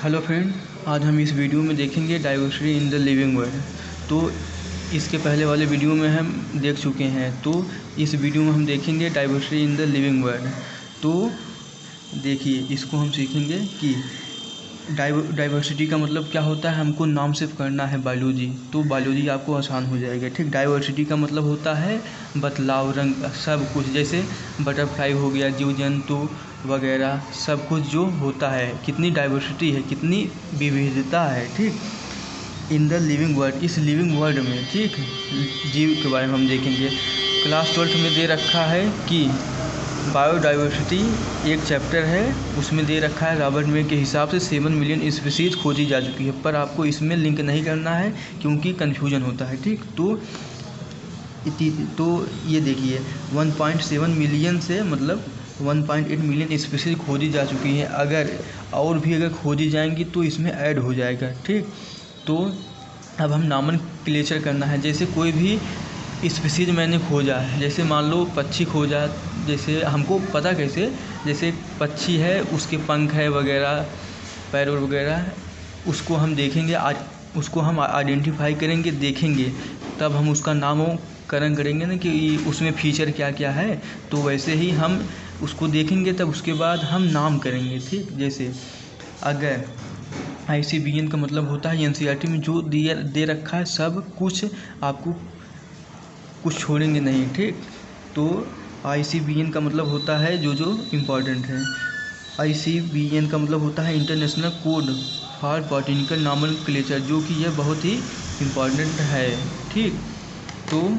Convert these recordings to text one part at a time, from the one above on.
Hello friend, आज हम इस वीडियो में देखेंगे diversity in the living world. तो इसके पहले वाले वीडियो में हम देख चुके हैं, तो इस वीडियो में हम देखेंगे diversity in the living world. तो देखिए, इसको हम सीखेंगे कि डाइवर्सिटी का मतलब क्या होता है। हमको नाम सिर्फ करना है बायोलॉजी, तो बायोलॉजी आपको आसान हो जाएगा। ठीक, डाइवर्सिटी का मतलब होता है बदलाव, रंग, सब कुछ, जैसे बटरफ्लाई हो गया, जीव जंतु वगैरह सब कुछ जो होता है, कितनी डाइवर्सिटी है, कितनी विविधता है। ठीक, इन द लिविंग वर्ल्ड, इस लिविंग वर्ल्ड में, ठीक, जीव के बारे में हम देखेंगे। क्लास 12 में दे रखा है कि बायोडाइवर्सिटी एक चैप्टर है, उसमें दे रखा है रॉबर्ट मे के हिसाब से 7 मिलियन स्पीसीज खोजी जा चुकी है, पर आपको इसमें लिंक नहीं करना है क्योंकि कन्फ्यूजन होता है। ठीक, तो ये देखिए 1.7 मिलियन से मतलब 1.8 मिलियन स्पीसीज खोजी जा चुकी हैं। अगर और भी अगर खोजी जाएंगी तो इसमें ऐड हो जाएगा। ठीक, तो अब हम नॉमेनक्लेचर करना है। जैसे कोई भी स्पीसीज मैंने खोजा है, जैसे मान लो पक्षी खोजा, जैसे हमको पता कैसे, जैसे पक्षी है, उसके पंख है वगैरह, पैर वगैरह, उसको हम देखेंगे, उसको हम आइडेंटिफाई करेंगे, देखेंगे, तब हम उसका नामकरण करेंगे ना कि उसमें फीचर क्या क्या है। तो वैसे ही हम उसको देखेंगे, तब उसके बाद हम नाम करेंगे। ठीक, जैसे अगर ICBN का मतलब होता है NCERT में जो दे रखा है सब कुछ, आपको कुछ छोड़ेंगे नहीं। ठीक, तो ICBN का मतलब होता है जो इम्पॉर्टेंट है। ICBN का मतलब होता है international code for botanical nomenclature, जो कि यह बहुत ही इम्पॉर्टेंट है। ठीक, तो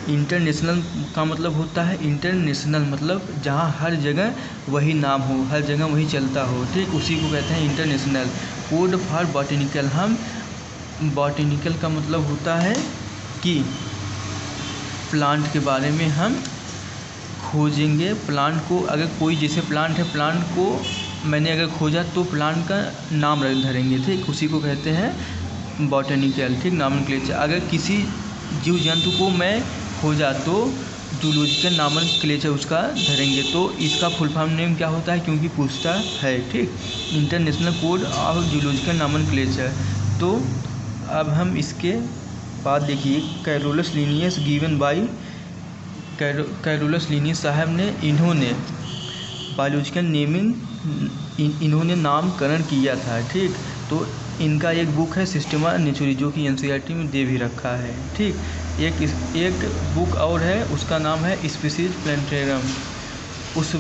इंटरनेशनल का मतलब होता है, इंटरनेशनल मतलब जहाँ हर जगह वही नाम हो, हर जगह वही चलता हो। ठीक, उसी को कहते हैं इंटरनेशनल कोड फॉर बॉटनिकल। हम बॉटनिकल का मतलब होता है कि प्लांट के बारे में हम खोजेंगे। प्लांट को अगर कोई, जैसे प्लांट है, प्लांट को मैंने अगर खोजा तो प्लांट का नाम धरेंगे। ठीक, उसी को कहते हैं बॉटनिकल। ठीक, नॉमेनक्लेचर। अगर किसी जीव जंतु को मैं खोजा तो जूलॉजिकल नॉमेनक्लेचर उसका धरेंगे। तो इसका फुल फॉर्म नेम क्या होता है, क्योंकि पूछता है। ठीक, international code of zoological nomenclature. तो अब हम इसके बाद देखिए, Carolus Linnaeus given by Carolus Linnaeus साहब ने, इन्होंने बायोलॉजिकल नेमिंग, इन्होंने नामकरण किया था। ठीक, तो इनका एक बुक है सिस्टेमा नेचुरी, जो कि NCERT में दे भी रखा है। ठीक, एक बुक और है, उसका नाम है स्पीसीज प्लांटेरम। उस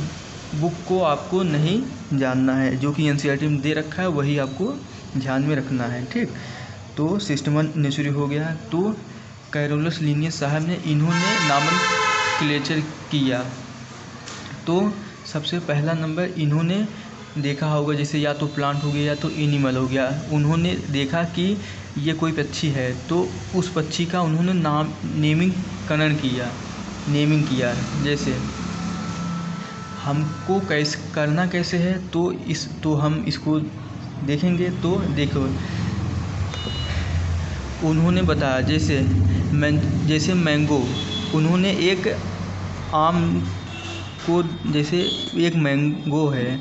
बुक को आपको नहीं जानना है, जो कि NCERT में दे रखा है वही आपको ध्यान में रखना है। ठीक, तो सिस्टेमा नेचुरी हो गया। तो कैरोलस लिनियस साहब ने, इन्होंने नॉमेनक्लेचर किया। तो सबसे पहला नंबर इन्होंने देखा होगा, जैसे या तो प्लांट हो गया या तो एनिमल हो गया। उन्होंने देखा कि ये कोई पक्षी है, तो उस पक्षी का उन्होंने नेमिंग किया। जैसे हमको कैसे करना कैसे है, तो हम इसको देखेंगे। तो देखो, उन्होंने बताया जैसे मैंगो, उन्होंने एक आम को, जैसे एक मैंगो है।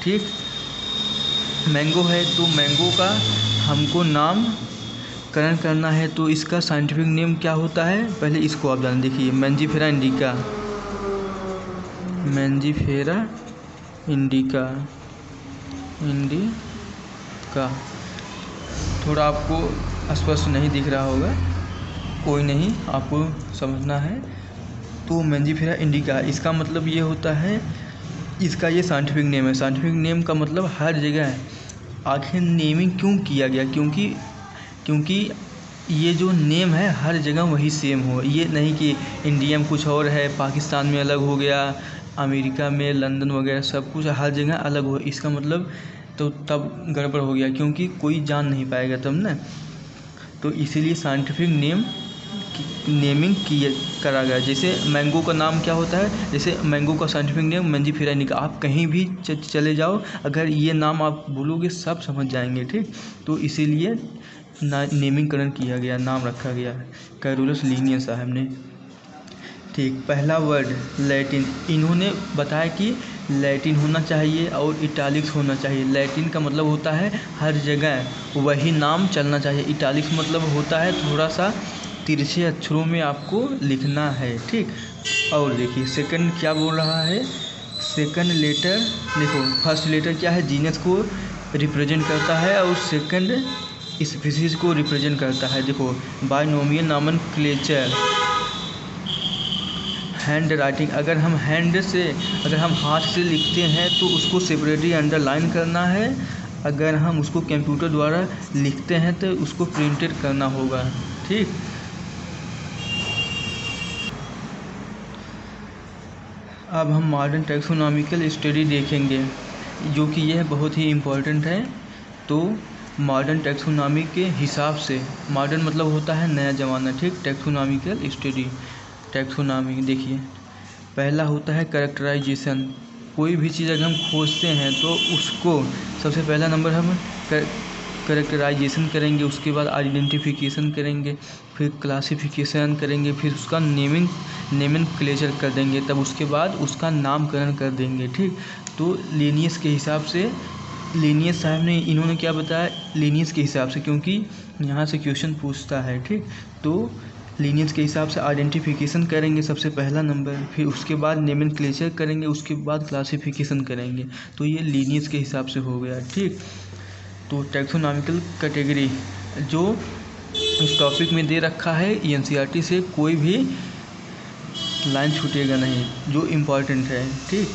ठीक, मैंगो है, तो मैंगो का हमको नामकरण करना है। तो इसका साइंटिफिक नेम क्या होता है, पहले इसको आप जान देखिए, मैंजीफेरा इंडिका। थोड़ा आपको स्पष्ट नहीं दिख रहा होगा, कोई नहीं, आपको समझना है। तो मैंजीफेरा इंडिका, इसका मतलब ये होता है, इसका ये साइंटिफिक नेम है। साइंटिफिक नेम का मतलब हर जगह है। आखिर नेमिंग क्यों किया गया, क्योंकि ये जो नेम है हर जगह वही सेम हो। ये नहीं कि इंडिया में कुछ और है, पाकिस्तान में अलग हो गया, अमेरिका में, लंदन वगैरह सब कुछ हर जगह अलग हो। इसका मतलब तो तब गड़बड़ हो गया, क्योंकि कोई जान नहीं पाएगा तब ना। तो इसीलिए साइंटिफिक नेमिंग करा गया। जैसे मैंगो का नाम क्या होता है, जैसे मैंगो का साइंटिफिक नेम मैंजीफेरा इंडिका। आप कहीं भी चले जाओ, अगर ये नाम आप बोलोगे सब समझ जाएंगे। ठीक, तो इसीलिए नेमिंगकरण किया गया, नाम रखा गया कैरोलस लिनियस साहब ने। ठीक, पहला वर्ड लैटिन, इन्होंने बताया कि लैटिन होना चाहिए और इटालिक्स होना चाहिए। लैटिन का मतलब होता है हर जगह वही नाम चलना चाहिए। इटालिक्स मतलब होता है थोड़ा सा तिरछे अक्षरों में आपको लिखना है, ठीक। और देखिए सेकंड क्या बोल रहा है, सेकंड लेटर देखो, फर्स्ट लेटर क्या है, जीनस को रिप्रेजेंट करता है और सेकंड स्पीशीज को रिप्रेजेंट करता है। देखो बाइनोमियल नॉमेनक्लेचर, हैंड राइटिंग, अगर हम हाथ से लिखते हैं तो उसको सेपरेटली अंडरलाइन करना है। अगर हम उसको कंप्यूटर द्वारा लिखते हैं तो उसको प्रिंटेड करना होगा, ठीक। अब हम मॉडर्न टैक्सोनॉमिकल स्टडी देखेंगे, जो कि यह बहुत ही इम्पोर्टेंट है। तो मॉडर्न टैक्सोनॉमी के हिसाब से, मॉडर्न मतलब होता है नया ज़माना, ठीक। टैक्सोनॉमिकल स्टडी, टैक्सोनॉमी देखिए, पहला होता है कैरेक्टराइजेशन। कोई भी चीज़ अगर हम खोजते हैं तो उसको सबसे पहला नंबर हम कैरेक्टराइजेशन करेंगे, उसके बाद आइडेंटिफिकेशन करेंगे, फिर क्लासिफिकेशन करेंगे, फिर उसका नेमेनक्लेचर कर देंगे, तब उसके बाद उसका नामकरण कर देंगे, ठीक। तो लीनियस के हिसाब से, लीनियस साहब ने इन्होंने क्या बताया, लीनियस के हिसाब से, क्योंकि यहाँ से क्वेश्चन पूछता है, ठीक। तो लीनियस के हिसाब से आइडेंटिफिकेशन करेंगे सबसे पहला नंबर, फिर उसके बाद नेमेनक्लेचर करेंगे, उसके बाद क्लासिफिकेशन करेंगे। तो ये लीनियस के हिसाब से हो गया, ठीक। तो टैक्सोनॉमिकल कैटेगरी जो इस टॉपिक में दे रखा है, एनसीईआरटी से कोई भी लाइन छूटेगा नहीं, जो इम्पॉर्टेंट है, ठीक।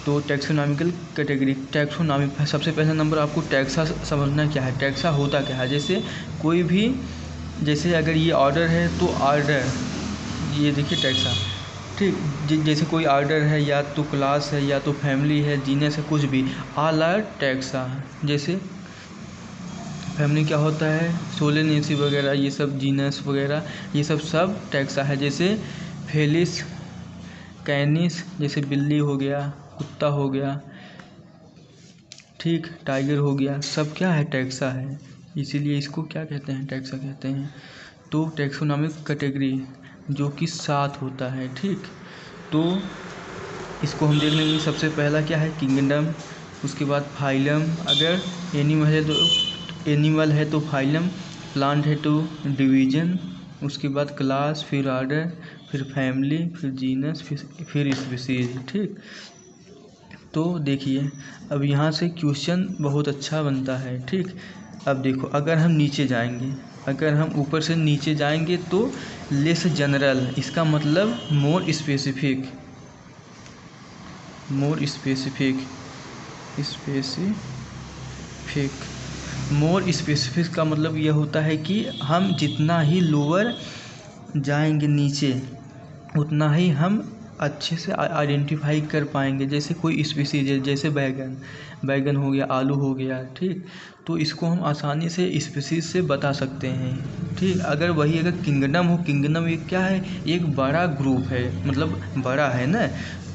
तो टैक्सोनॉमिकल कैटेगरी, टैक्सोनॉमी, सबसे पहला नंबर आपको टैक्सा समझना क्या है, टैक्सा होता क्या है। जैसे कोई भी, जैसे अगर ये ऑर्डर है तो ऑर्डर, ये देखिए टैक्सा, ठीक। जैसे कोई ऑर्डर है, या तो क्लास है, या तो फैमिली है, जीनस है, कुछ भी, ऑल आर टैक्सा। जैसे फैमिली क्या होता है, सोलेनेसी वगैरह, ये सब जीनस वगैरह, ये सब टैक्सा है। जैसे फेलिस, कैनिस, जैसे बिल्ली हो गया, कुत्ता हो गया, ठीक, टाइगर हो गया, सब क्या है, टैक्सा है। इसीलिए इसको क्या कहते हैं, टैक्सा कहते हैं। तो टैक्सोनॉमिक कैटेगरी जो कि 7 होता है, ठीक। तो इसको हम देख लेंगे। सबसे पहला क्या है, किंगडम, उसके बाद फाइलम, अगर एनिमल है तो फाइलम, प्लांट है तो डिवीजन, उसके बाद क्लास, फिर ऑर्डर, फिर फैमिली, फिर जीनस, फिर स्पीशीज, ठीक। तो देखिए अब यहाँ से क्वेश्चन बहुत अच्छा बनता है, ठीक। अब देखो, अगर हम नीचे जाएंगे, अगर हम ऊपर से नीचे जाएंगे तो लेस जनरल, इसका मतलब more specific, more specific more specific का मतलब यह होता है कि हम जितना ही लोअर जाएंगे नीचे, उतना ही हम अच्छे से आइडेंटिफाई कर पाएंगे। जैसे कोई स्पीसीज है, जैसे बैगन हो गया, आलू हो गया, ठीक। तो इसको हम आसानी से स्पीसीज से बता सकते हैं, ठीक। अगर किंगडम हो, किंगडम एक क्या है, एक बड़ा ग्रुप है, मतलब बड़ा है ना।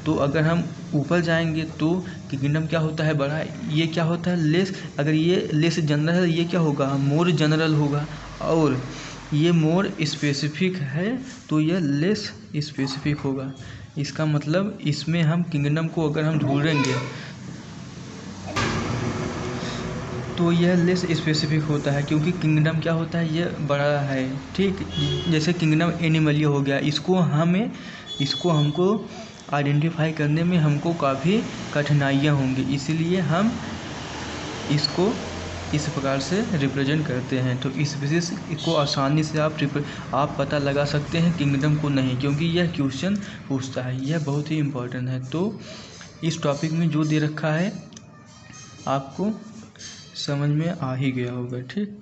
तो अगर हम ऊपर जाएंगे तो किंगडम क्या होता है, बड़ा, ये क्या होता है, लेस। अगर ये लेस जनरल है, ये क्या होगा, मोर जनरल होगा। और ये मोर स्पेसिफिक है तो यह लेस स्पेसिफिक होगा। इसका मतलब इसमें हम किंगडम को अगर हम ढूंढेंगे तो यह लेस स्पेसिफिक होता है, क्योंकि किंगडम क्या होता है, यह बड़ा है, ठीक। जैसे किंगडम एनिमलिया हो गया, इसको हमको आइडेंटिफाई करने में हमको काफ़ी कठिनाइयाँ होंगी, इसीलिए हम इसको इस प्रकार से रिप्रेजेंट करते हैं। तो इस स्पीशीज को आसानी से आप पता लगा सकते हैं, किंगडम को नहीं, क्योंकि यह क्वेश्चन पूछता है, यह बहुत ही इम्पोर्टेंट है। तो इस टॉपिक में जो दे रखा है आपको समझ में आ ही गया होगा, ठीक।